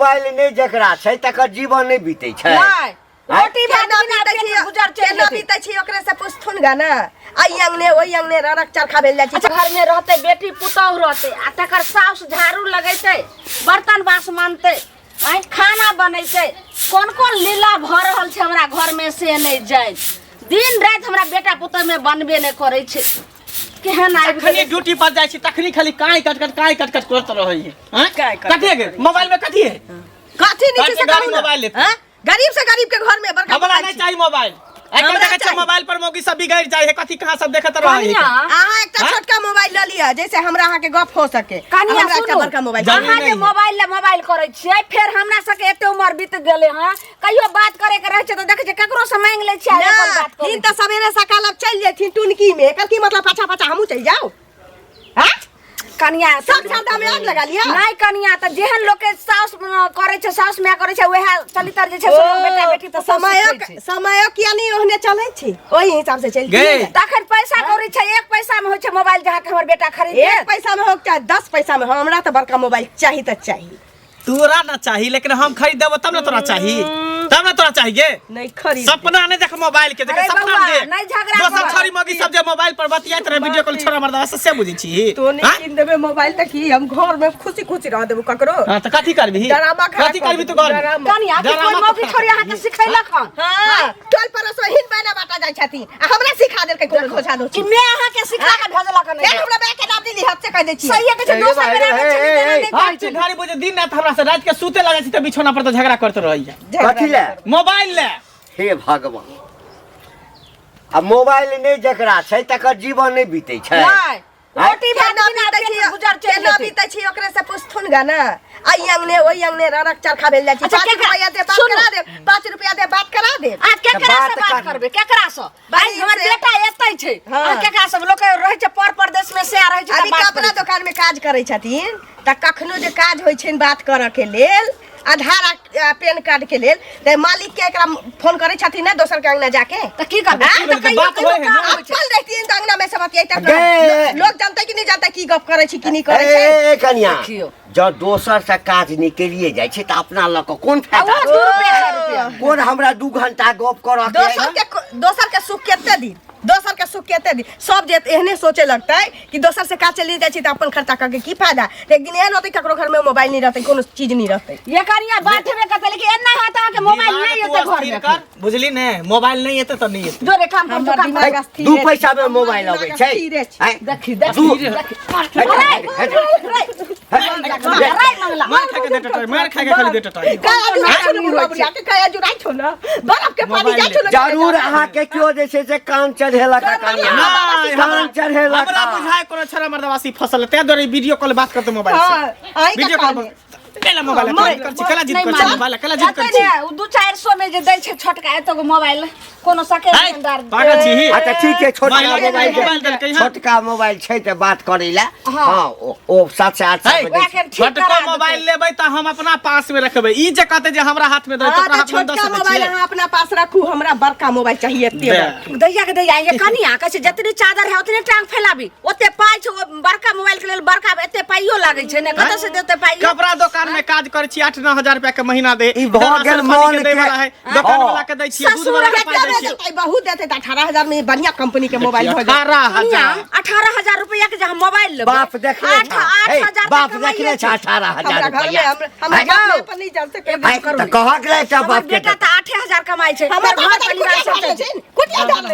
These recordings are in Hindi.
मोबाइल नहीं जकरा छै तकर जीवन नहीं बीते छै। रोटी भात बिना देखिए गुजर चल बीते छी ओकरे से पूछथुन गा ना आई अंगने ओई अंगने ररक चरखा भेल जाय छै। घर में रहते बेटी पुतौह रहते आ तकर साउस झाड़ू लगेते बर्तन बास मानते आई खाना बनैते कोन कोन लीला भ रहल छै हमरा घर में से नहीं जाय। दिन रात हमरा बेटा पुतौह में बनबे नहीं करे छै। केहन आइ खनी ड्यूटी पर जाय छी तखनी खाली काई कट करत रहै है। हां कथि है मोबाइल में कथि है कथि नहीं छै गाड़ी मोबाइल है। गरीब से गरीब के घर में बड़का हमरा नहीं चाहिए मोबाइल। आजकल देखै छै मोबाइल पर मौगी सब बिगड़ जाय है कथि कहां सब देखत रहै है। आहा एकटा छोटका मोबाइल ल लिया जैसे हमरा अहाँ के गप हो सके। हमरा एकटा बड़का मोबाइल अहाँ जे मोबाइल करे छियै फिर हमरा सके एते उम्र बीत गेले हां कहियो बात करे के रहै छै त देखै छै केकरो से मांग लै छियै अपन बात करे। ई त सवेरे सकाल अब चल जेथिन टुनकी में एकर की मतलब पाछा पाछा हमहू चल जाओ। हां कनिया सब छाता में आग लगा लिया नहीं कनिया त जेहन लोग के साउस करे छै साउस में करे छै वह चलितर जे छै सब बेटा बेटी तो समय किया नहीं ओहने चलै छी ओही हिसाब से चल गए तखन पैसा कौड़ी छै 1 पैसा में होय छै मोबाइल जहाँ के हमर बेटा खरीदे 1 पैसा में हो चाहे 10 पैसा में हमरा तो बड़का मोबाइल चाहिए त चाहिए। तोरा ना चाहिए लेकिन हम खरीद देबो तब ना तोरा चाहिए तब ना तोरा चाहिए नहीं खरीद सपना नहीं देख मोबाइल के देख सपना दे नहीं झगड़ा दोसर छोरी मौगी सब जे मोबाइल पर बतियात रहे वीडियो कॉल छोरा मर्दा से बुझी छी तो नहीं किन देबे मोबाइल त की हम घर में खुशी खुशी रह देबो ककरो। हां त कथि करबी ड्रामा कथि करबी तू घर कनिया की कोई मौगी छोरी अहाँ के सिखैलक हन। हां टोल पर सो हिन बाना बाटा जाय छथि हमरा सिखा देल के कोन खोजा दो छी कि मैं अहाँ के सिखा के भेजलक नहीं ए हमरा बे के नाम दिली हद से कह दे छी सही है कि दोसर बेरा में चली नहीं हां छी घरी बुझे दिन रात हमरा से रात के सूते लगे छी त बिछौना पर त झगड़ा करत रहिया कथि ले मोबाइल ले। हे भगवान अब मोबाइल नहीं जकरा छै तकर जीवन नहीं बीते छै। रोटी भात बिना देखिए गुजर चल बीते छी ओकरे से पूछथुन गा ना आई अंगने ओई अंगने ररक चरखा भेल जाय छै। 5 रुपया दे बात करा दे 5 रुपया दे बात करा दे आज केकरा से बात करबे केकरा से भाई हमर बेटा एतै छै आ केकरा सब लोग रहै छै परदेश में से रहै छै अभी कपड़ा दुकान में काज करै छथिन त कखनो जे काज होय छै बात करऽ के लेल आधार पैन कार्ड के लेल त मालिक के एकरा फोन करै छथिन ना दोसर के अंगना जाके त की करबे त बात होय है ना चल रहतिन त अंगना में सब बतियाई लोग जानते कि नहीं जानते की गप करै छी कि नहीं करै छै। ए कन्या जब दोसर से काज निकलिए जाय छै त अपना ल के कोन फायदा कोन हमरा 2 घंटा गप करऽ के दोसर के सुख केते दी दोसर के सुख केते दी सब जे एहने सोचे लगतै कि दोसर से काज चली जाय छै त अपन खर्चा करके की फायदा। एक दिन एहन होतै ककरो घर में मोबाइल नहीं रहतै कोनो चीज नहीं रहतै ये कनिया बात में कहते लेकिन एना हाथ के मोबाइल नहीं होते घर में बुझली ने मोबाइल नहीं एते त नहीं एते जोरे काम कर दुकान 2 पैसा में मोबाइल आबै छै। देखी मार खा के दे टटाई मार खा के खाली दे टटाई काया जुराई छो ना बर्फ के पानी जाय छो जरूर अहाँ के क्यों जे छै से कान चढ़ेला का कन्या कान चढ़ेला हमरा बुझाय कोनो छोरा मर्दवासी फसल ते दोरे वीडियो कॉल बात करते मोबाइल से वीडियो कॉल केला मोबाइल कर छी कला जिद कर छी मोबाइल कला जिद कर छी उ 2-400 में जे दै छै छोटका एतो मोबाइल कोनो सके अंदर पागल छी। अच्छा ठीक है छोटका मोबाइल छोटका मोबाइल छै त बात करेला हां ओ 7 से 8 छोटका मोबाइल लेबै त हम अपना पास में रखबै ई जे कहते जे हमरा हाथ में दे त हमरा हाथ में दे छोटका मोबाइल हम अपना पास रखू हमरा बड़का मोबाइल चाहिए एते दैया के दैया ये कनिया कहै छै जतनी चादर है उतने टांग फैलाबी ओते पाई छै बड़का मोबाइल के लेल बड़का एते पाइयो लागै छै ने कत से देते पाई कपड़ा दुकान में काज करे छी 8-9 हजार रुपया के महीना दे ई भगल मन दे वाला है दुकान वाला के दै छी दूध वाला के पाई दै छी बहुत देते 18000 में बढ़िया कंपनी के मोबाइल हो 18000 रुपया के जहां मोबाइल लेबै बाप देख ले 8000 बाप देख ले 18000 रुपया हम घर पर नहीं चलते त कहा के ले बाप के बेटा त 8000 कमाई छै हमर घर परिवार सब छै कुटिया डाल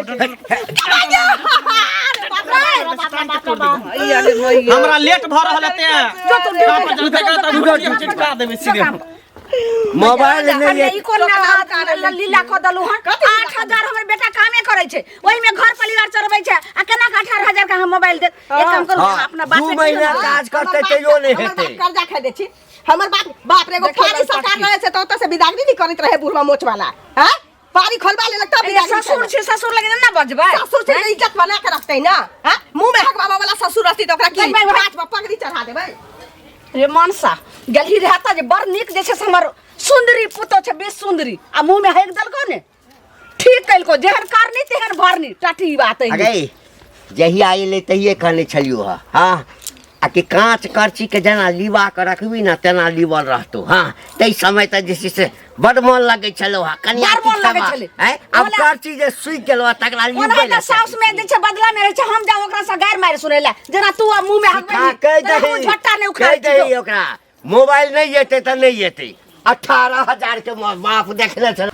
हमरा लेट भ रहल एते चिटका देबे सीधे मोबाइल नहीं ई कोन लीला क दलु हन 8000 हमर बेटा कामे करे छै ओहि में घर परिवार चलबै छै आ केना 18000 का हम मोबाइल दे एक काम करू अपना बाप 2 महीना काज करते तैयो नहीं हेतै कर्जा खा दे छी हमर बाप रे एगो फारी सरकार रहे से त ओत से बिदागरी नहीं करत रहे बुढ़वा मोच वाला हैं पारी खोलबा ले लगता बिदागरी ससुर छै ससुर लगे ना बजबै ससुर से इज्जत बना के रखतै ना हैं मुंह में हक बाबा वाला ससुर रहती त ओकरा की हाथ में पगड़ी चढ़ा देबै रे मनसा गलही रहता जे बड़ निक जे छै हमर सुंदरी पुतो छै बेस सुंदरी आ मुंह में हेक दलको ने ठीक कैल को जेहन करनी तेहन भरनी टटी बात है अरे जहिया आइले तहिए कहने छलियो हां आ कि कांच करची के जना लीवा के रखबी ना तेना लीवल रहतो। हाँ तै समय त जे से बड मन लगे छलो हा कन्या बड़ मन लगै छलै। हैं अब करची जे सुई गेलो तकरा ओना लीवे त साउस में दै छै बदला में रहै छै हम जाऊ ओकरा से गायर मार सुनेला जना तू मुंह में हाँ कह दही झट्टा नहीं कह उखाड़ दही ओकरा मोबाइल नहीं जेते त नहीं जेते 18,000 के बाप देखले छल।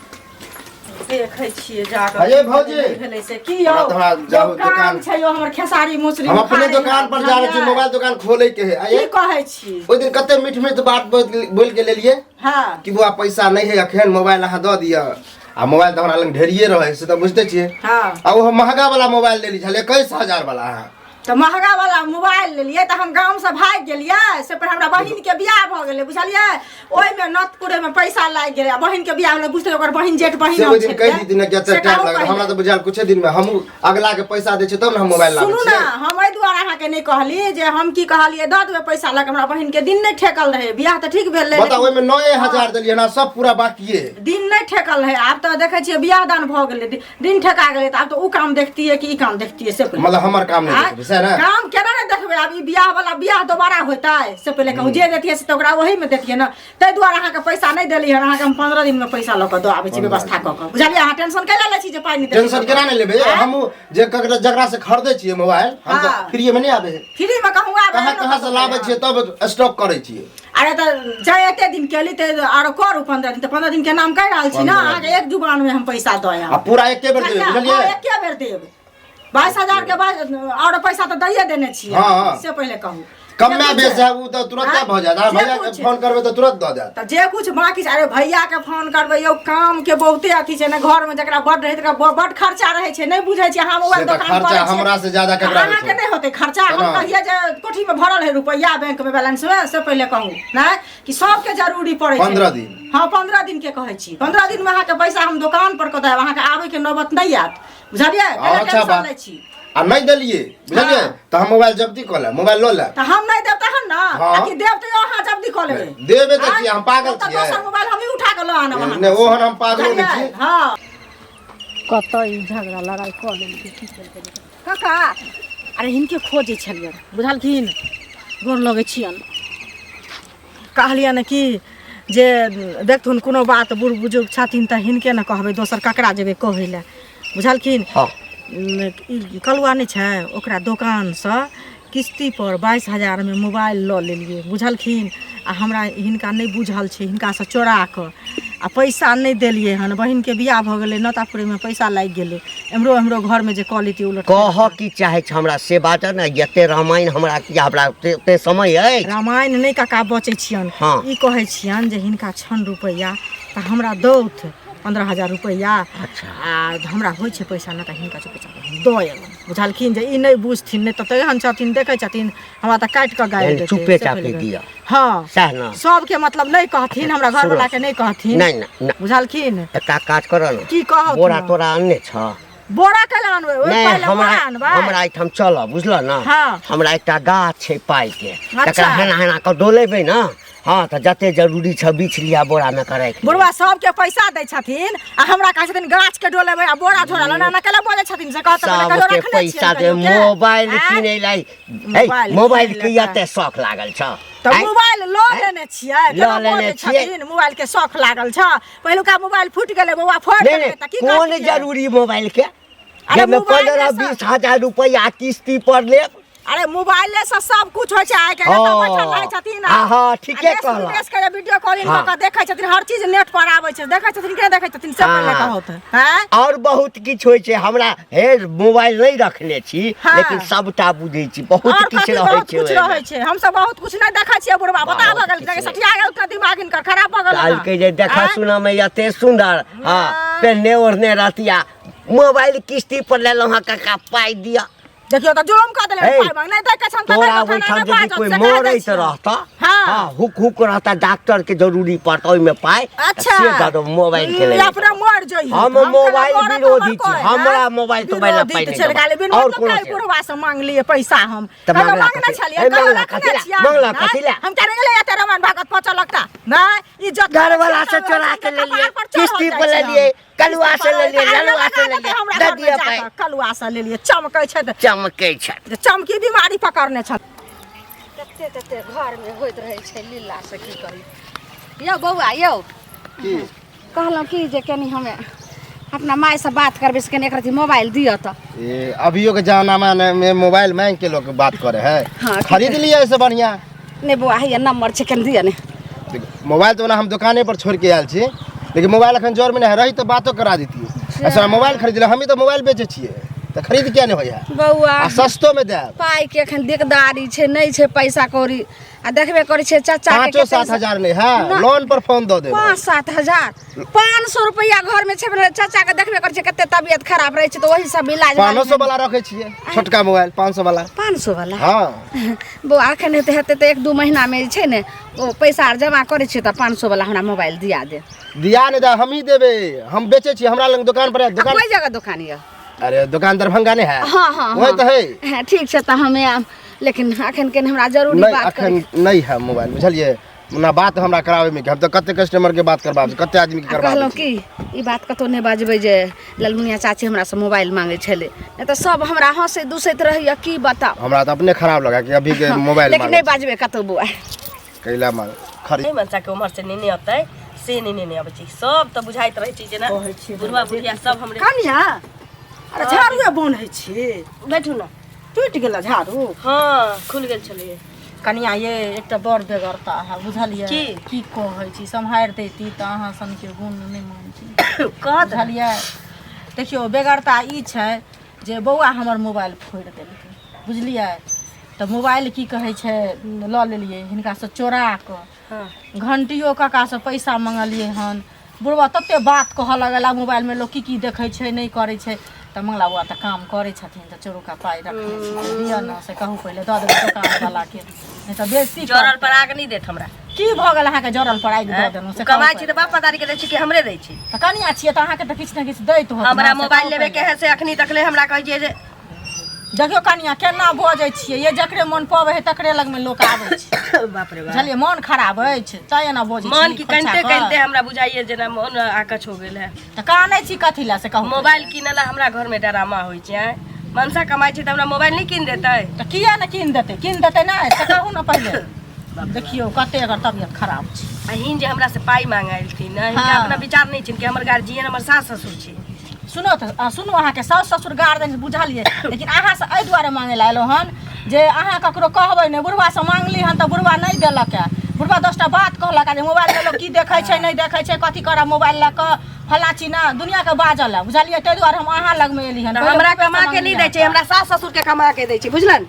देखै छियै जाकर अरे भौजी भेलै से की यौ थोड़ा जाओ दुकान छै यौ हमर खेसारी मौसरी हम अपने दुकान पर जा रहे छी मोबाइल दुकान खोले के है। की आइए कहै छी ओइ दिन कते मीठ मीठ बात बोल के लेलिए हां कि बुआ पैसा नहीं है अखन मोबाइल अहाँ द दिया आ मोबाइल त हमरा लग ढेरिए रहे से त बुझते छिए। हां आ वो महंगा वाला मोबाइल ले ली छले 21,000 वाला अहाँ तो महंगा वाला मोबाइल लेलिए तो हम गांव से भाग गेलिए से पर हमरा बहिन के बियाह भ गेलै बुझलिए ओइ में नतपुरे में पैसा लाग गेलै बहिन के बियाह में बुझते ओकर बहिन जेठ बहिन से दिन कह दी दिन केते टाइम लगे हमरा त बुझाल कुछ दिन में हम अगला के पैसा दे छै तब न हम मोबाइल लाबै सुनू ना हम एहि दुआरे अहाँ के नहीं कहली जे हम की कहलिए द देबै पैसा लग हमरा बहिन के दिन नहीं ठेकल रहे बियाह त ठीक भेल बता ओइ में 9,000 देलिए ना सब पूरा बाकी है दिन नहीं ठेकल रहे आब तो देखे छियै बियाह दान भ गेलै दिन ठेका गेलै त आब तो उ काम देखती है कि ई काम देखती है से मतलब हमर काम नहीं देखबे से ना काम केना नहीं देखबे अब ई बियाह वाला बियाह दोबारा होतै से पहले कहू जे देतिए से त ओकरा वही में देतिए ना तै दुआरे अहाँ के पैसा नहीं देली है अहाँ के हम 15 दिन में पैसा ल क द आबै छी व्यवस्था क क बुझलिए अहाँ टेंशन कैला ले छी जे पाई नहीं देबै टेंशन केना नहीं लेबे हम जे जकरा से खरीदे छिए मोबाइल हम त फ्री में नहीं आबे है फ्री में कहूँ आबै कहाँ से लाबै छिए तब स्टॉक करे छिए। अरे तो जाए एते दिन केली ते आरो करू 15 दिन तो 15 दिन के नाम कह रहल छी ना अहाँ के एक जुबान में हम पैसा दय आ पूरा एके बेर देबे बुझलिए एके बेर देब 22,000 के बाद और पैसा तो दैए देने छी हाँ। से पहले कहूँ कम में बेच है वो तो तुरंत भ जात भैया के फोन करबे तो तुरंत द देत तो जे कुछ बाकी अरे भैया के फोन करबे यो काम के बहुते अथी छै ना घर में जकरा बड रहे तकरा बड खर्चा रहे छै नहीं बुझै छी हम मोबाइल दुकान पर खर्चा हमरा से ज्यादा केकरा अहाँ के नहीं होते खर्चा हम कहिए जे कोठी में भरल है रुपया बैंक में बैलेंस में से पहले कहूँ ना कि सब के जरूरी पड़े 15 दिन हाँ 15 दिन के कहै छी 15 दिन में अहाँ के पैसा हम दुकान पर क देब अहाँ के आबै के नौबत नहीं आत बुझलिए अच्छा बात छी आ नहीं देलिए बुझलिए तो हम मोबाइल जब्ती क ले मोबाइल लो ले तो हम नहीं देब तहन ना कि देब तो अहाँ जब्दी क लेबै देबे त छी हम पागल तो छी दोसर मोबाइल हम ही उठा के ल आनब अहाँ ने ओहन हम पागल नहीं छी हां कतई झगड़ा लड़ाई कर लेलकै की केलकै काका अरे हिनके खोजे छलियै बुझलखिन गोर लगै छियन कहलियन कि जे देखथुन कोनो बात बूढ़ बुजुर्ग छथिन त हिनके न कहबै दोसर ककरा जेबै कहै ले बुझलखिन हाँ कलुआ नहीं छै ओकरा दुकान से किस्ती पर 22,000 में मोबाइल ल लेलिए बुझलखिन आ हमरा हिनका नहीं बुझल छै हिनका से चोरा क आ पैसा नहीं देलिए हन बहिन के बियाह भ गेलै नतापुरे में पैसा लाग गेलै हमरो घर में जे क्वालिटी उलट कह की चाहे छ हमरा से बात न एते रामायण हमरा की हमरा ते समय है रामायण नहीं काका बचै छियन हाँ। ई कहै छियन जे हिनका 6 रुपया त हमरा दौथ 15,000 रुपया अच्छा आ हमरा होइ छै पैसा न त हिनका से पैसा दय बुझलखिन जे ई नहीं बुझथिन नहीं त तेहन छथिन देखै छथिन हमरा त काट क गाय देते चुपे चापे दिया हाँ सह ना सब के मतलब नहीं कहथिन हमरा घर वाला के नहीं कहथिन नहीं ना बुझलखिन एकटा काज कर न की कहत बोरा तोरा अन्ने छ बोरा केला अनबै ओइ नहीं पहले हमरा बोरा अनबै हमरा एठाम चल बुझल ना हाँ। हमरा एकटा गाछ छै पाई के अच्छा। तकरा हेना हेना क डोलेबै ना हाँ तो जते जरूरी छ बीच लिया बोरा में करे बुढ़वा सबके पैसा दै छथिन आ हमरा कहै छथिन गाछ के डोलेबै आ बोरा झोरा लेना ना केला बोलै छथिन से कहत सबके पैसा दे मोबाइल किने लाई मोबाइल के एते शौक लागल छ तो मोबाइल ल लेने छियै ल लेने छियै मोबाइल के शौक लागल छ पहिलुका मोबाइल फुट गेलै बौआ फोड़ देबै त की कौन करतियै? जरूरी मोबाइल के अरे जब मोबाइल 15-20 हजार रुपया किस्ती पर ले अरे मोबाइले से सब कुछ होय छै आइ के हाँ। तो बैठल रहै छथिन हाँ, ठीके कहला। देश के वीडियो कॉलिंग हाँ। क के देखै छथिन हर चीज नेट पर आबै छै देखै छथिन के देखै छथिन सब पहले हाँ। कहत हैं और बहुत किछ होय छै हमरा हे मोबाइल नहीं रखने छी हाँ। लेकिन सबटा बुझै छी बहुत और किछ कथी रहै बहुत छै कुछ रहै छै हम सब बहुत कुछ नहीं देखै छियै बुढ़वा बता बहुत बगल किछ के रहै सटिया गेल त दिमाग इनकर खराब भ गेल काल के जे देखा हैं? सुना में एते सुंदर हाँ हाँ। पहने ओढ़ने रहतिया मोबाइल किस्ती पर लेलो हाँ काका पाई दिया देखियो त जुलुम क देले हे, पाइ मांग नहीं देख के छन तोरा बैठल यदि कोई मरैत रहता हाँ। हाँ हुक हुक रहता डॉक्टर के जरूरी पड़ता ओइ में पाई अच्छा से दे दो मोबाइल के ले अपना मर जइयो हम मोबाइल विरोधी छी हमरा मोबाइल तो बैला पाई चल गाले बिन और और कोनो कोन बुढ़वा से मांग लिए पैसा हम त मांगला मांगना कथी? छलिए ए, मांगला कथी ला? मांगला कथी ला? हम करे ले तेरे मन भागत पच लगता ना इज्जत घर वाला से चोरा के ले लिए किस्ती पर ले लिए कलुआ से ले लिए ललुआ से ले लिए दे दिया पाई कलुआ से ले लिए चमकै छै त चमकै छै चमकी बीमारी पकड़ने छ एते तते घर में होइत रहे छै लीला से की करी। यौ बौआ यौ की कहलहुँ कि जे कनी हमे अपना माय से बात करबे से कनी एकरती मोबाइल दियो त। ये अभियो के जमाना में मोबाइल मांग के लोग बात करे है। हाँ, खरीद लिया ऐसे बढ़िया। नहीं बौआ है नंबर छै कनी दियो ने। मोबाइल तो ना हम दुकाने पर छोड़ के आयल छी, लेकिन मोबाइल अखन जोर में नहीं रही तो बातो करा देती। ऐसा मोबाइल खरीद ले, हम ही तो मोबाइल बेचे छिए तो खरीद क्या नहीं होया बौआ सस्तो में दे। पाई के एखन दिकदारी छै, नहीं छै पैसा कौड़ी आ देखबे करै छै चाचा के 5-7 हजार नहीं है, लोन पर फोन दो दे। 5-7 हजार 500 रुपया घर में छै। चाचा के देखबे करै छै कते तबियत खराब रहे छै तो वही सब इलाज 500 वाला रखे छिए, छोटका मोबाइल 500 वाला। 500 वाला हाँ बौआ एखन हेते तो 1-2 महीना में छै ने ओ पैसा जमा करै छै त 500 वाला हमरा मोबाइल दिया दे। दिया नहीं दा, हम ही देबे, हम बेचे छी। हमरा लग दुकान पर है। दुकान कोई जगह दुकान ये? अरे दुकान दरभंगा नहीं है। हाँ हाँ वही तो है। ठीक छै त हमें लेकिन अखन के हमरा जरूरी नहीं बात अखन नहीं है मोबाइल, बुझलिए ना। बात हमरा करावे में हम तो कते कस्टमर के बात करबाब, कते आदमी के करबाब। कहलहुँ कि ई बात कतौ नहीं बाजबै जे ललमुनिया चाची हमरा से मोबाइल मांगे छले, नहीं तो सब हमरा हंसे दुसैत रहैया की बताओ। हमरा तो अपने खराब लगा कि अभी के मोबाइल लेकिन नहीं बाजबै कतौ बुआ कैला मांग खरीद। नहीं मनसा के उम्र से नहीं होते से नहीं आबै छी, सब तो बुझाइत रहे छी जे ना बुढ़वा बुढ़िया सब हमरे। कनिया अरे झाड़ू बन्है छी, बैठू ना। टूटि गेल झाड़ू। हाँ खुल गेल छलिए। कनिया ये एकटा बड़ बेगरता है बुझलिए की कहै छी, सम्हारि देती त अहाँ सन के गुण नहीं मानती कह बुझलिए। देखियो बेगरता ई छै जे बौआ हमर मोबाइल फोड़ि देलकै बुझलिए, त मोबाइल की कहै छै ल लेलिए हिनका से चोरा क। घंटियो काका से पैसा मंगलिए हन, बुढ़वा तते बात कहऽ लगला मोबाइल में लोग की देखै छै नहीं करै छै त मंगला बुआ त काम करे छथिन त चोरुका पाई रखने छै दिया न से कहू पहिले द देबै दुकान वाला के, नहीं त बेइज्जती जरल पर आग नहीं देत हमरा। की भ गेल अहाँ के जरल पर आगि द देनु से कमाई छी त बाप पतारी के दै छी कि हमरे दै छी। त कनिया छिए त अहाँ के त किछ न किछ दैत होत। हमरा मोबाइल लेबे के है से अखनी तकले हमरा कहै जे देखियो कनिया केना बजै छिए, ये जकरे मन पवे है तकरे लग में लोक आबै छै। बाप रे बाप बुझलिए मन खराब अछि तै ना बजै छी। मन की कनते कनते हमरा बुझाइए जेना मन आकछ हो गेल है। त कानै छी कथि ला से कहू। मोबाइल किनला हमरा घर में डरामा होइ छै। मनसा कमाई छी त हमरा मोबाइल नहीं किन देतै त किया न किन देतै ना त कहू न पहिले। देखियो कते अगर तबियत खराब छै। अहिन जे हमरा से पाई मांगाइलथिन न, हिनका अपना विचार नहीं छिन कि हमर गार्जियन हमर सास ससुर छी। सुनो त सुनू अहाँ के सास ससुर गार्जियन बुझलिए, लेकिन अहाँ से एहि दुआरे मांगे ला एलो हन जे अहाँ ककरो कहबै ने बुढ़वा से मांगली हन त बुढ़वा नहीं देलक है। बुढ़वा 10टा बात कहलक जे मोबाइल में लोग की देखै छै नहीं देखै छै कथि करब मोबाइल ल क फला चीना दुनिया के बाजल है बुझलिए। ताहि दुआरे हम अहाँ लग में एली हन। हमरा कमा के नहीं दै छै, हमरा सास ससुर के कमा के दै छै बुझलन।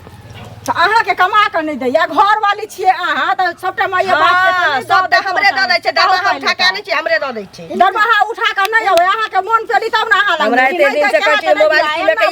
त अहाँ के कमा के नहीं दैया, घर वाली छिए अहाँ त सबटा माय बाप के सब हमरे द दै छै, दरमाहा उठा के आनै छी हमरे द दै छै। दरमाहा उठा के नहीं आवे अहाँ के मन पेली तब ना अहाँ लग हमरा एते दिन से कहै छी मोबाइल किने के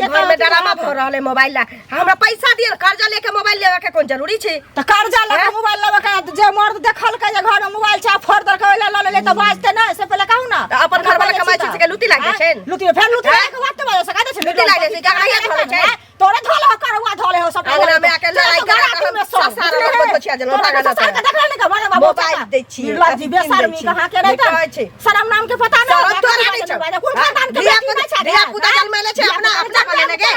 ये घर में डरामा भ रहल है मोबाइल ला। हमरा पैसा दिए कर्जा लेके मोबाइल लेवे के कोन जरूरी छै। त कर्जा लेके मोबाइल लेवे के जे मर्द देखल के जे घर में मोबाइल छै फोड़ दर के ले ले त बाजते ना से पहले कहू ना। अपन घर वाला कमाई छी के लुटी लागे छै। लुटी फेर लुटी के बात बाजे से कहै छै लुटी लागे छै जगह धोले छै। तोरे धोले हो करवा धोले हो सब अंगना में आके लड़ाई करा के हम ससार पर बचिया जलो भागा ना ससार के देखले नहीं के बड़े बाबू मोबाइल दै छी लाजी बेशर्मी कहां के रहै छै। शरम नाम के पता नहीं तो नहीं छै कोन खानदान के दिया पुता जल में ले छै अपना अपना को लेने के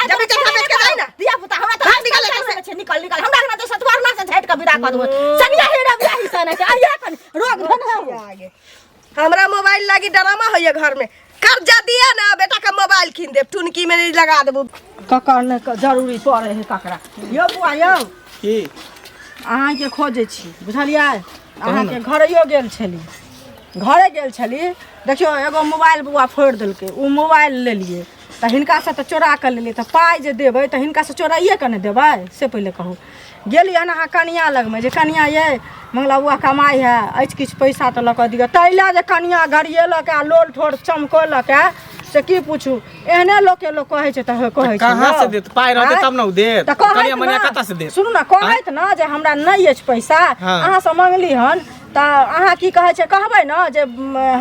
जब भी चढ़ा बेच के जाई ना दिया पुता हमरा त निकल निकल हमरा ना तो सतवार ना से झट के विदा कर देबो सनिया हेरा बियाही सने के आइया कन रोग धन आगे। हमरा मोबाइल लागी डरामा होइए घर में। कर्जा दिया ना बेटा का मोबाइल किन देब, टुनकी में नहीं लगा देबो। ककर ने जरूरी पड़े है ककरा। यो बुआ यो की अहाँ के खोजे छी बुझलिए। अहाँ के घरयो गेल छली, घरे गेल छली देखियो एगो मोबाइल बुआ फोड़ देलकै उ मोबाइल ले लिए त हिनका से त चोरा के लेलिए त पाई जे देबै त हिनका से चोराइए के ने देबै से पहिले कहू। गेली हन अहाँ कनिया लग में जे कनिया ये मंगला बुआ कमाई है अछि किछु पैसा त लऽ कऽ दिअ तैला जे कनिया गरिएलक आ लोल ठोर चमकलक से की पूछू। एहने लोग के लोग कहै छै त कहै छै कहां से देत पाई रहते तब न उ देत। कनिया मनिया कता से देत। सुनू ना कहैत ना जे हमरा नहीं अछि पैसा अहाँ से मंगली हन त अहाँ की कहै छै कहबै ना जे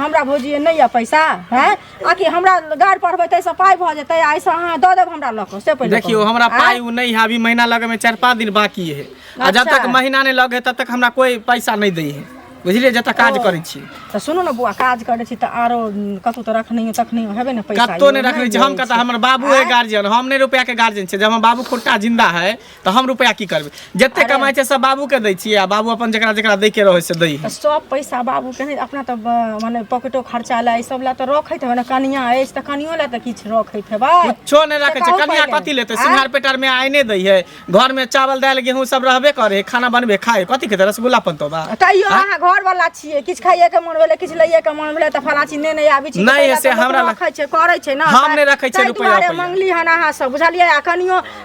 हमरा भौजी नहीं है पैसा हैं आकि हमरा गाड़ पढ़बै तै से पाई भ जेतै ऐसा अहाँ द देब हमरा लक से पहिले देखियो हमरा पाई उ नहीं है, अभी महीना लगे में 4-5 दिन बाकी है। आ जब तक महीना नहीं लगे तब तक हमरा कोई पैसा नहीं दे है। बुझलिए जतऽ काज करै छी तो सुनो ना बुआ काज करे छी तो आरो कतौ तो रखनी तखनी हेबे ना पैसा कत्तो नहीं रखने छी हम कहता हमर बाबू है गार्जियन हम नहीं रुपया के गार्जियन छै जब हम बाबू खुट्टा जिंदा है तो हम रुपया की करबे जते कमाई छै सब बाबू के दै छी आ बाबू अपन जेकरा जेकरा दै के रहे से दै है सब पैसा बाबू के नहीं अपना तो माने पॉकेटो खर्चा ला ई सब ला तो रखैत है ना कनिया है त कनियो ला त किछ रखैत हेबा कुछो नहीं रखे छै कनिया कथि लेते सिंगार पेटार में आइने दै है घर में चावल दाल गेहूं सब रहबे करे खाना बनबे खाए कथि के रसगुल्ला पन तो बा तैयो अहाँ घर वाला छियै किछ खाइए के मन भेले किछ लइए के मन भेले त फला चीज नहीं आबी छी नहीं से हमरा रखै छै करै छै ना हम नहीं रखै छै रुपया रुपया मंगली हन अहाँ सब बुझलिए आ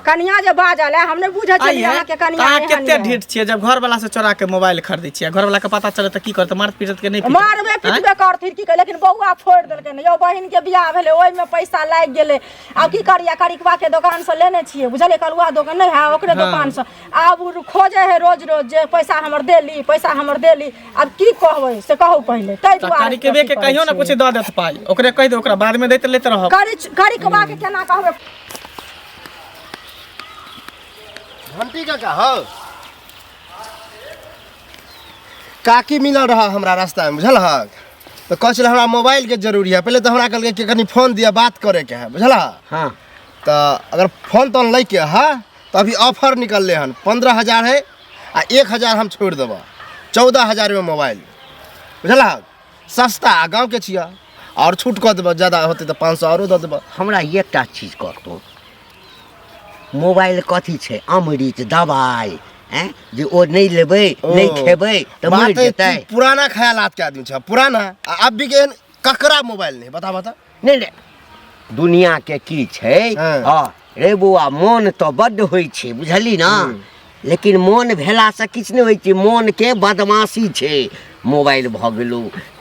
कनिया जे बाजल है हम नहीं बुझै छी अहाँ के कनिया अहाँ केते ढीठ छियै जब घर वाला से चोरा के मोबाइल खरीदै छियै घर वाला के पता चले त की करत मार पीटत के नहीं मारबे पिटबे करथिन की कह लेकिन बौआ फोड़ देलकै ने यौ बहिन के बियाह भेले ओइ में पैसा लाग गेले आब की करिया करिकवा के दुकान से लेने छियै बुझलिए कलुआ दुकान नहीं है ओकरे दुकान से आब खोजे है रोज रोज जे पैसा हमर देली अब की कहबै से कहू पहले तै दुआरे कारी के बे के कहियो ना कुछ द देत पाई ओकरे कह दे ओकरा बाद में दैत लेत रहो करिकवा के केना कहबै घंटी का हो काकी मिलल रहा हमरा रास्ता में बुझल हक तो कह चल हमरा मोबाइल के जरूरी है पहले तो हमरा कहल के कनी फोन दिया बात करे के है बुझल हाँ तो अगर फोन तो लै के है तो अभी ऑफर निकलले हन 15,000 है आ 1,000 हम छोड़ देबो 14,000 में मोबाइल बुझल सस्ता गाँव के छिया और छूट कर देबो ज्यादा होते तो 500 और दे देबो हमरा एकटा चीज कहतो मोबाइल कथी छै अमृत दवाई हैं जे ओ नहीं लेबै नहीं खेबै त मर जेतै पुराना ख्यालात के आदमी छ पुराना अब भी के ककरा मोबाइल नहीं बता नहीं नहीं दुनिया के की छै हां रे बुआ मन तो बड्ड होई छै बुझली ना लेकिन मन भेला से किछ नहीं होई छै मन के बदमाशी छै मोबाइल भ गेलो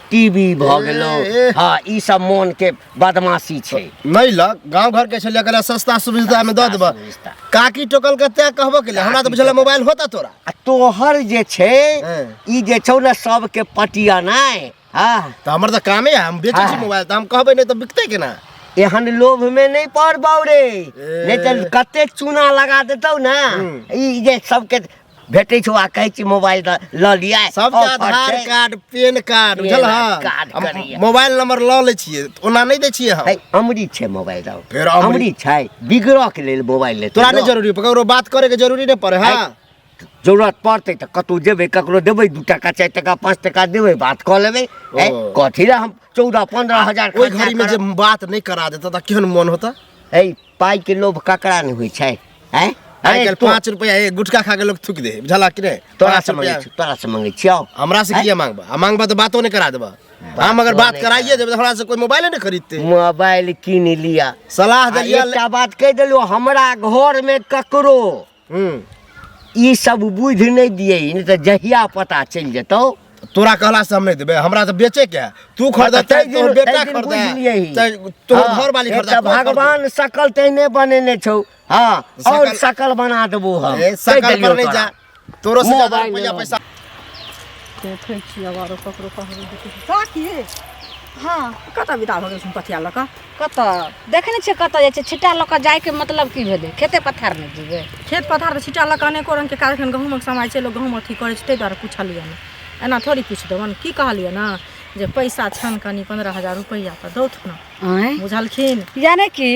टीवी भ गेलो हां ई सब मन के बदमाशी छै नहीं लग गांव घर के छले कला सस्ता सुविधा में द देबो काकी टोकल के तय कहबो के हमरा तो बुझला मोबाइल होता तोरा तोहर जे छै ई जे छौ ना सब के पटिया नहीं हां तो हमर तो कामे है हम बेचै छी मोबाइल तो हम कहबै नहीं तो बिकते के ना एहन लोभ में नहीं पड़बौ रे नहीं तो कते चूना लगा देतौ ना ई जे सबके भेटे छौ आ कहै छी मोबाइल ल लिया सब आधार कार्ड पैन कार्ड बुझल ह मोबाइल नंबर ल ले छिए ओना नहीं दे छिए हम अमृत छै मोबाइल दाओ फेर अमृत छै बिगड़ो के लेल मोबाइल ले तोरा नहीं जरूरी ककरो बात करे के जरूरी नहीं पड़े हां जरूरत पड़ते तो कतौ जेबे ककरो देबे 2 टका 4 टका 5 टका देबे बात क लेबे कथि ला हम 14-15,000 ओइ घड़ी में जे बात नहीं करा देता त केहन मन होता पाई के लोभ ककरा नहीं होई छै हैं आइ कल 5 रुपया गुटखा खा के लोग थूक दे बुझला कि रे तोरा से मांगे छियो हमरा से किया मांगबा मांगबा तो बातो नहीं करा देबा हम अगर बात कराइए देबे हमरा से कोई मोबाइल नहीं खरीदते मोबाइल कीन लिया सलाह देलिया एकटा बात कह देलियो हमरा घर में ककरो ई सब बुझ नहीं दिए नहीं तो जहिया पता चल जेतौ तोरा कहला से हम नहीं देबे हमरा तो बेचे के तू खरीद तोर बेटा खरीद तोर घर वाली खरीद भगवान सकल तैने बनेने छौ हां और सकल बना देबो हम सकल पर नहीं जा तोरो से ज्यादा रुपया पैसा देखै छी आरो ककरो कहबै काकी हां कतऽ विदा भ गेल सुन पथिया लक कतऽ देखने छियै कतऽ जाइ छै छिटा लऽ कऽ जाय के मतलब की भेलै खेते पथार नहि जेबै खेत पथार तऽ छिटा लक अनेको रंग के कार्यक्रम गहूँमक समय छै लोग गहूँम अथी करै छै ताहि दुआरे पूछलियै ने एना थोड़ी पूछ देबन की कहलियै ना जे पैसा छन कनी 15,000 रुपया तऽ दौथ ना बुझलखिन यानी कि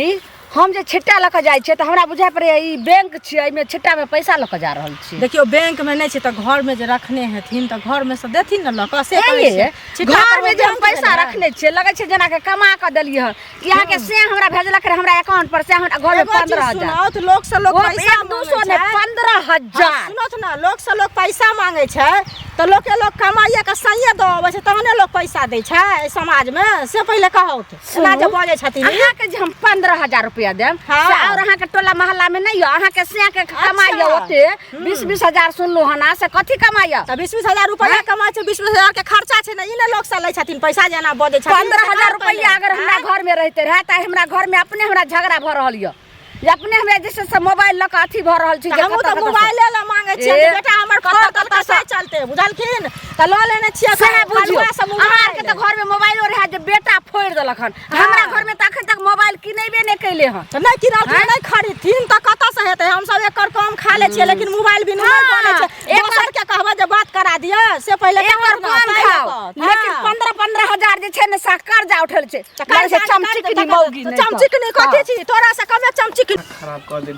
हम जे छिट्टा लऽ कऽ जाइ छियै तऽ हमरा बुझाइ पड़ैए ई बैंक छियै एहिमे छिट्टा में पैसा लऽ कऽ जा रहल छी देखियो बैंक में नहीं छै तऽ घर में जे रखने हेथिन तऽ घर में से देथिन न लऽ कऽ से घर में जे हम पैसा रखने छियै लगै छै जेना के कमा कऽ देलियै हँ यहाँ के से हमरा भेजलक रहे हमरा अकाउंट पर से घर में 15,000 तो लोग से लोग पैसा 200 ने 15,000 सुनत ना लोग से लोग पैसा मांगे छै तो लोग के लोग कमाइए के सहिए दो अबै छै तहने लोग पैसा दै छै समाज में से पहले कहौ ना जे बजे छथिन अहाँ के जे हम 15,000 रुपया देम और अहाँ के टोला मोहल्ला में नहीं अहाँ के से के कमाइए ओते 20,000 सुनलु हना से कथि कमाइए त 20,000 रुपया कमाइ छै 20,000 के खर्चा छै न इने लोग से लै छथिन पैसा जेना बदे छथिन 15,000 रुपया अगर हमरा घर में रहते रहे त हमरा घर में अपने हमरा झगड़ा भ रहल य अपने हमरा जैसे सब मोबाइल लक अथी भ रहल छी हम त मोबाइल ले मांगे छी बेटा हमर कत से चलते बुझलखिन त ल लेने छियै से बुझियो अहाँ के त घर में मोबाइलो रहे जे बेटा फोड़ देलक हन हमरा घर में त अखन तक मोबाइल किनेबे नै कैले हन त नै किनलखिन नै खरीदथिन त कत से हेतै हम सब एकर काम खा ले छियै लेकिन मोबाइल बिना नै बने छै दोसर के कहबा जे बात करा दिया से पहले एकर कौन खाओ लेकिन 15,000 जे छै ने सा कर्जा उठल छै चमचिकनी मौगी नहीं चमचिकनी कथी छी तोरा से कमे चमचिकनी खराब कर देल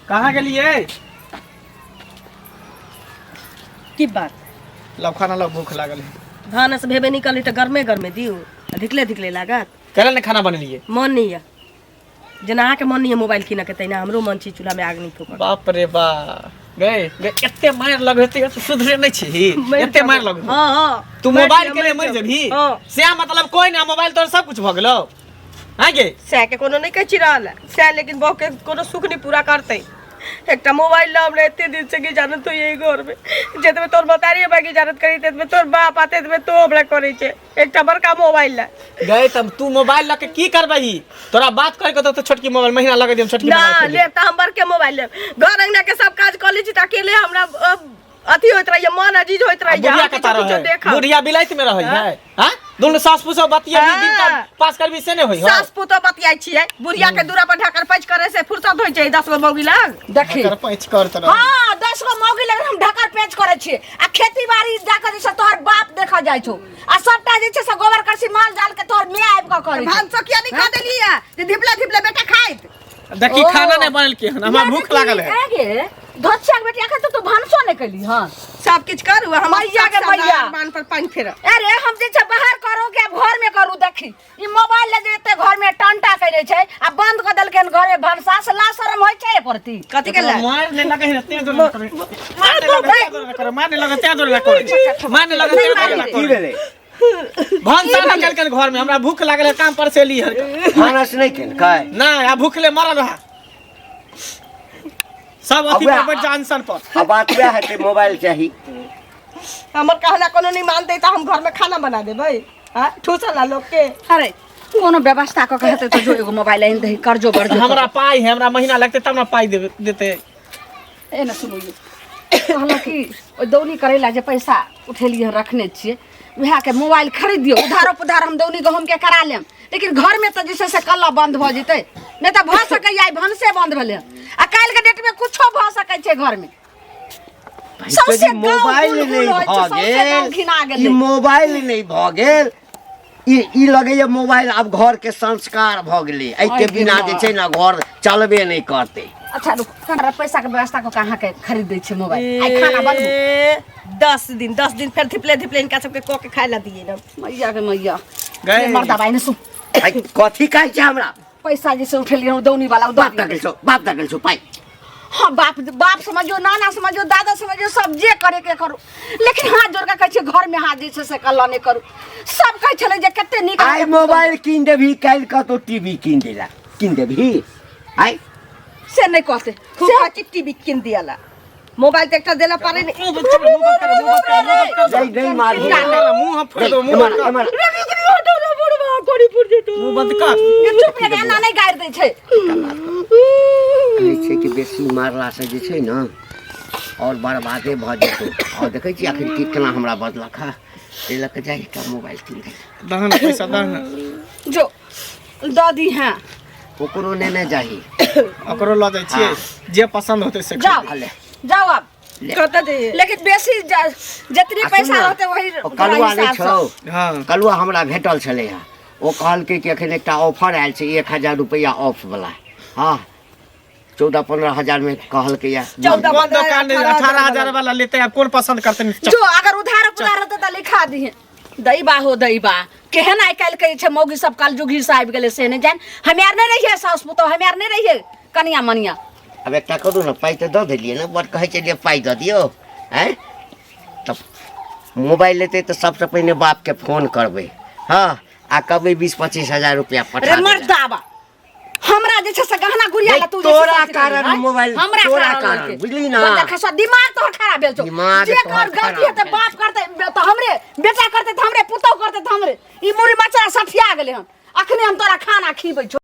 कहाँ गेलिए की बात लब खाना लब भूख लागल है धान से भेबे निकली तो गरमे गरमे दियो धिकले धिकले लागत करे ने खाना बनलिए मन नहीं है जना के मन नहीं है मोबाइल कीन के तैना हमरो मन छी चूल्हा में आग नहीं फूक बाप रे बा गए एते मार लगते तो सुधरे नहीं छी एते मार लग हां हां तू मोबाइल के लिए मर जभी हां से मतलब कोई ना मोबाइल तो सब कुछ भ गेलो हां गे से के कोनो नहीं कह चिराल से लेकिन बहु के कोनो सुख नहीं पूरा करते एकटा मोबाइल ला हमरे एते दिन से की जानत तो यही घर में जेत में तोर बतारिए बाकी जानत करी तेत में तोर बाप आते में तो हमरा करे छे एकटा बड़का मोबाइल ला गए तब तू मोबाइल लके की करबही तोरा बात करे के तो छोटकी मोबाइल महीना लगे दिम छोटकी ना मोबाइल ले त हम बड़के मोबाइल ले घर अंगना के सब काज कर ली छी त अकेले हमरा अथी होत रहिए मन अजीज होत रहिए बुढ़िया के तारो है बुढ़िया बिलाइत में रहै है हां दोनों सास पुसो बतिया दिन का पास करबी से ने होई हो सास पुतो बतियाई छिए बुढ़िया के दूरा पर ढाकर पैच करे से फुर्सत होई छै 10 गो मौगी लग देखी कर पैच कर तरह हां 10 गो मौगी लग हम ढकर पेच करे छी आ खेती बाड़ी जाकर जे तोहर बाप देखा जाय छौ आ सबटा जे छै से गोबर करसी माल जाल के तोहर मिया आबि के करे भान सकिया नहीं खा देलिए जे धिपला धिपला बेटा खाइत देखी खाना नहीं बनल के हमरा भूख लागल है आगे धच्छा के बेटिया के तो भानसो नहीं कैली हां सब किछ करू हम मैया के मैया मान पर पानी फेर अरे हम जे छै बाहर करू के घर में करू देखी ई मोबाइल ले जेते घर में टंटा करे छै आ बंद कर देलके घर में भानसा से ला शरम होय छै परती कथि के ला मार ने लगे है ते जोर करे मार ने लगे ते जोर करे मार ने लगे ते जोर की करे भेलै भानसा निकल के घर में हमरा भूख लागल है काम पर से ली है भानस नहीं केन काय ना आ भूखले मरल रहा सब अथी पर बैठ जानसन पर अब बात वह है कि मोबाइल चाहिए हमर कहना कोनो नहीं मानते त हम घर में खाना बना देबै हां ठूसला लोग के अरे कोनो व्यवस्था क कहते तो जो एगो मोबाइल आइन दही कर्जो बर्जो हमरा पाई है हमरा महीना लगते तब ना पाई देते ए न सुनो ये कहलो कि ओ दौनी करेला जे पैसा उठेलिए रखने छिए वह के मोबाइल खरीद दियो उधारो पुधार हम दौनी गहूम के करा लेम लेकिन घर में तो जैसे से कल्ला बंद भ जते नहीं तो भ सके आई भनसे बंद भेले आ काल के डेट में कुछो भ सके छे घर में यदि मोबाइल नहीं भ गेल मोबाइल नहीं भ गेल ई लगे मोबाइल अब घर के संस्कार भ गेलै एहि के बिना जे छै ना घर चलबे नहीं करते अच्छा रुक हमरा पैसा के व्यवस्था को कहां के खरीद दै छै मोबाइल आई खाना बनबो 10 दिन फिर धिपले धिपले इनका सबके क के खाय ला दिए न मैया के मैया गए मर्दा भाई ने सुन कथी कहै छै हमरा पैसा जैसे उठेलिए दौनी वाला बाप तक छौ पाई हाँ बाप बाप समझो नाना समझो दादा समझो सब जे करे के करू लेकिन हाथ जोड़ के कहै घर में हाथ जे से कल्ला नहीं करू सब कहै छले जे कते निक आई मोबाइल कीन देबही काल का तो टीवी कीन देला कीन देबही आई से नहीं कहते खूब टीवी किन दियाला मोबाइल तो एकटा देला पारे नहीं नहीं मार मुंह फोड़ दो मुंह मुंह बंद कर चुप रे ना नहीं गाड़ दे छै छै कि बेसी मारला से जे छै ना और बर्बादे भ जेतौ और देखै छी आखिर कितना हमरा बदलक है ए लक जाई का मोबाइल कीन दे दहन पैसा दहन जो दादी हैं ओकरो नेने जाही ओकरो ल जाय छियै जे पसंद होते से जाओ जाओ अब कत दे लेकिन बेसी जितनी पैसा रहते वही कलुआ नहीं छौ हां कलुआ हमरा भेटल छलै है ओ कहलकै कि एखन एकटा ऑफर आयल छै 1000 रुपया ऑफ वाला हां 14-15 हजार में कहलकै या 14 दुकान 18,000 वाला लेते आप कौन पसंद करते जो अगर उधार पुधार रहते त लिखा दिए दैबा हो दैबा केहन आइ काल के छै मौगी सब काल जुगी से आबि गेले से नहीं जान हमे आर नहीं रहिए सास पुतो हमे आर नहीं रहिए कनिया मनिया अब एकटा करू ना पाई तो दऽ देलिए ना बट कहै छलिए पाई दऽ दियो हैं तब मोबाइल लेते तो सबसे पहले बाप के फोन करबै हां आ कहबै 20-25 हजार रुपया पठा अरे मर्दाबा हमरा जे छै से गहना गुड़िया ला तू तोरा कारण मोबाइल हमरा तोरा कारण बुझली ना दिमाग तो खराब भेल छौ दिमाग जे कर गलती है बाप करते तो हमरे बेटा करते तो हमरे पुतौ करते तो हमरे ई मुरी मचरा सठिया गेले हन अखने हम तोरा खाना खीबै छौ